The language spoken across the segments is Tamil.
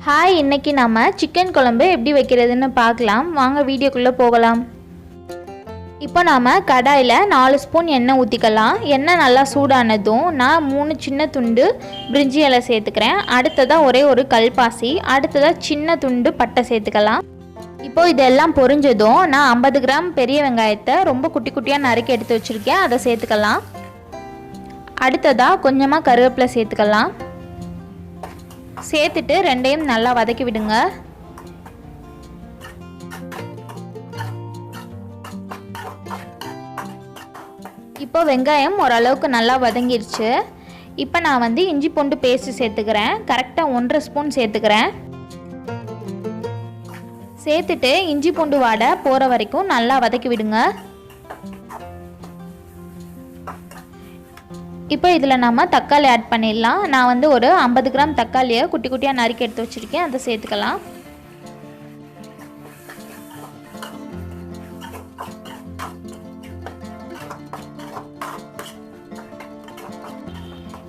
ஹாய், இன்னைக்கு நம்ம சிக்கன் குழம்பு எப்படி வைக்கிறதுன்னு பார்க்கலாம். வாங்க வீடியோக்குள்ளே போகலாம். இப்போ நாம் கடாயில் 4 ஸ்பூன் எண்ணெய் ஊற்றிக்கலாம். எண்ணெய் நல்லா சூடானதும் நான் 3 சின்ன துண்டு பிரிஞ்சி இலை சேர்த்துக்கிறேன். அடுத்ததாக ஒரே ஒரு கல்பாசி, அடுத்ததாக சின்ன துண்டு பட்டை சேர்த்துக்கலாம். இப்போ இதெல்லாம் பொரிஞ்சதும் நான் 50 கிராம் பெரிய வெங்காயத்தை ரொம்ப குட்டி குட்டியாக நறுக்கி எடுத்து வச்சுருக்கேன், அதை சேர்த்துக்கலாம். அடுத்ததாக கொஞ்சமாக கருவேப்பிலை சேர்த்துக்கலாம். சேர்த்துட்டு ரெண்டையும் நல்லா வதக்கி விடுங்க. இப்போ வெங்காயம் ஓரளவுக்கு நல்லா வதங்கிருச்சு. இப்போ நான் இஞ்சி பூண்டு பேஸ்ட் சேர்த்துக்கிறேன். கரெக்டாக 1.5 ஸ்பூன் சேர்த்துக்கிறேன். சேர்த்துட்டு இஞ்சி பூண்டு வாடை போகிற வரைக்கும் நல்லா வதக்கி விடுங்க. இப்போ இதில் நம்ம தக்காளி ஆட் பண்ணிடலாம். நான் ஒரு 50 கிராம் தக்காளியை குட்டி குட்டியாக நறுக்கி எடுத்து வச்சுருக்கேன், அதை சேர்த்துக்கலாம்.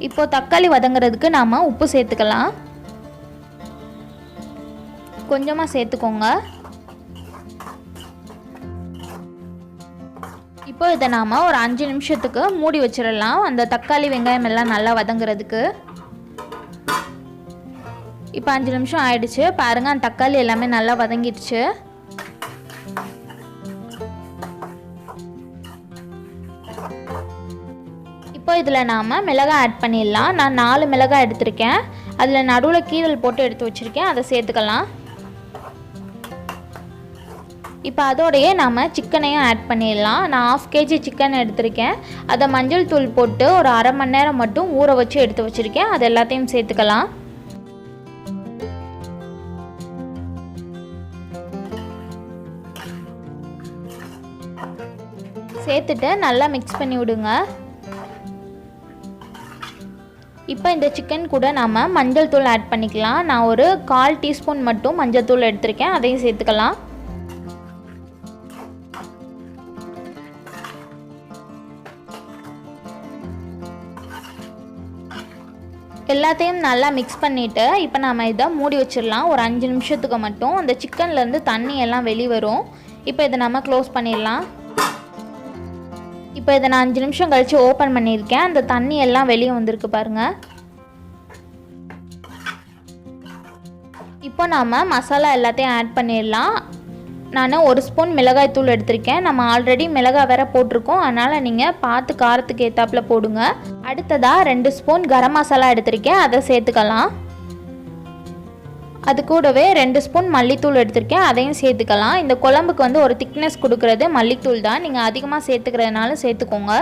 இப்போ தக்காளி வதங்குறதுக்கு நாம் உப்பு சேர்த்துக்கலாம். கொஞ்சமாக சேர்த்துக்கோங்க. இப்போ இதை நாம் ஒரு 5 நிமிஷத்துக்கு மூடி வச்சிடலாம், அந்த தக்காளி வெங்காயம் எல்லாம் நல்லா வதங்குறதுக்கு. இப்போ 5 நிமிஷம் ஆயிடுச்சு. பாருங்கள், அந்த தக்காளி எல்லாமே நல்லா வதங்கிடுச்சு. இப்போ இதில் நாம் மிளகாய் ஆட் பண்ணிடலாம். நான் 4 மிளகாய் எடுத்திருக்கேன். அதில் நடுவில் கீரல் போட்டு எடுத்து வச்சுருக்கேன், அதை சேர்த்துக்கலாம். இப்போ அதோடையே நாம் சிக்கனையும் ஆட் பண்ணிடலாம். நான் 1/2 kg சிக்கன் எடுத்திருக்கேன். அதை மஞ்சள் தூள் போட்டு ஒரு அரை மணி நேரம் மட்டும் ஊற வச்சு எடுத்து வச்சுருக்கேன், அது எல்லாத்தையும் சேர்த்துக்கலாம். சேர்த்துட்டு நல்லா மிக்ஸ் பண்ணி விடுங்க. இப்போ இந்த சிக்கன் கூட நாம் மஞ்சள் தூள் ஆட் பண்ணிக்கலாம். நான் ஒரு 1/4 டீஸ்பூன் மட்டும் மஞ்சள் தூள் எடுத்திருக்கேன், அதையும் சேர்த்துக்கலாம். எல்லாத்தையும் நல்லா மிக்ஸ் பண்ணிவிட்டு இப்போ நாம் இதை மூடி வச்சிடலாம் ஒரு 5 நிமிஷத்துக்கு மட்டும். அந்த சிக்கன்லேருந்து தண்ணி எல்லாம் வெளியே வரும். இப்போ இதை நம்ம க்ளோஸ் பண்ணிடலாம். இப்போ இதை நான் 5 நிமிஷம் கழித்து ஓப்பன் பண்ணியிருக்கேன். அந்த தண்ணி எல்லாம் வெளியே வந்திருக்கு பாருங்கள். இப்போ நாம் மசாலா எல்லாத்தையும் ஆட் பண்ணிடலாம். நான் 1 ஸ்பூன் மிளகாய் தூள் எடுத்திருக்கேன். நம்ம ஆல்ரெடி மிளகாய் வேற போட்டிருக்கோம், அதனால் நீங்கள் பார்த்து காரத்துக்கு ஏற்றாப்பில் போடுங்க. அடுத்ததாக 2 ஸ்பூன் கரம் மசாலா எடுத்திருக்கேன், அதை சேர்த்துக்கலாம். அது கூடவே 2 ஸ்பூன் மல்லித்தூள் எடுத்திருக்கேன், அதையும் சேர்த்துக்கலாம். இந்த குழம்புக்கு ஒரு திக்னஸ் கொடுக்கறது மல்லித்தூள் தான். நீங்கள் அதிகமாக சேர்த்துக்கிறதுனால சேர்த்துக்கோங்க.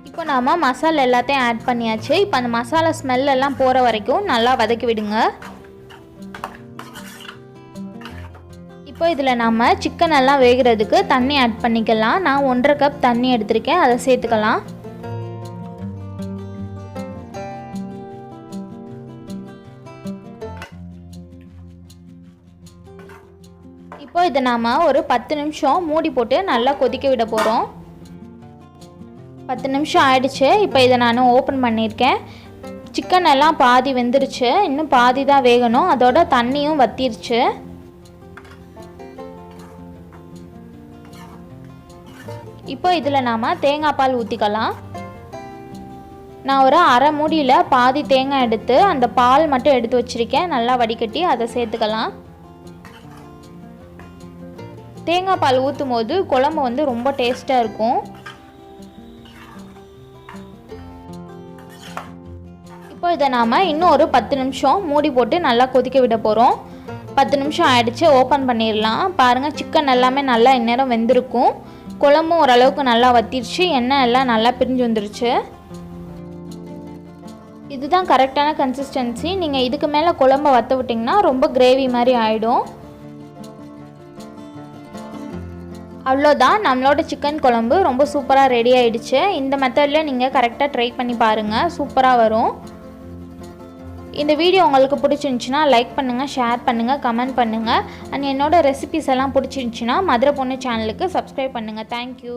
இப்போ நாம் மசாலா எல்லாத்தையும் ஆட் பண்ணியாச்சு. இப்போ அந்த மசாலா ஸ்மெல் எல்லாம் போகிற வரைக்கும் நல்லா வதக்கி விடுங்க. இப்போ இதில் நம்ம சிக்கன் எல்லாம் வேகிறதுக்கு தண்ணி ஆட் பண்ணிக்கலாம். நான் 1.5 கப் தண்ணி எடுத்திருக்கேன், அதை சேர்த்துக்கலாம். இப்போ இதை நாம் ஒரு 10 நிமிஷம் மூடி போட்டு நல்லா கொதிக்க விட போகிறோம். 10 நிமிஷம் ஆயிடுச்சு. இப்போ இதை நான் ஓப்பன் பண்ணியிருக்கேன். சிக்கன் எல்லாம் பாதி வெந்துருச்சு, இன்னும் பாதி தான் வேகணும். அதோட தண்ணியும் வத்திருச்சு. இப்போ இதில் நாம் தேங்காய் பால் ஊற்றிக்கலாம். நான் ஒரு அரை மூடியில் பாதி தேங்காய் எடுத்து அந்த பால் மட்டும் எடுத்து வச்சுருக்கேன், நல்லா வடிகட்டி அதை சேர்த்துக்கலாம். தேங்காய் பால் ஊற்றும் போது குழம்பு ரொம்ப டேஸ்ட்டாக இருக்கும். இப்போ இதை நாம் இன்னும் ஒரு 10 நிமிஷம் மூடி போட்டு நல்லா கொதிக்க விட போகிறோம். 10 நிமிஷம் ஆயிடுச்சு, ஓப்பன் பண்ணிடலாம். பாருங்கள், சிக்கன் எல்லாமே நல்லா இந்நேரம் வெந்திருக்கும். குழம்பும் ஓரளவுக்கு நல்லா வத்திருச்சு, எண்ணெய் எல்லாம் நல்லா பிரிஞ்சு வந்துருச்சு. இதுதான் கரெக்டான கன்சிஸ்டன்சி. நீங்கள் இதுக்கு மேலே குழம்பை வற்ற விட்டிங்கன்னா ரொம்ப கிரேவி மாதிரி ஆகிடும். அவ்வளோதான், நம்மளோட சிக்கன் குழம்பு ரொம்ப சூப்பராக ரெடி ஆகிடுச்சு. இந்த மெத்தடில் நீங்கள் கரெக்டாக ட்ரை பண்ணி பாருங்கள், சூப்பராக வரும். இந்த வீடியோ உங்களுக்கு பிடிச்சிருந்துச்சுன்னா லைக் பண்ணுங்கள், ஷேர் பண்ணுங்கள், கமெண்ட் பண்ணுங்கள். அண்ட் என்னோட ரெசிபிஸ் எல்லாம் பிடிச்சிருந்துச்சுன்னா மதுரை பொண்ணு சேனலுக்கு சப்ஸ்கிரைப் பண்ணுங்கள். தேங்க்யூ.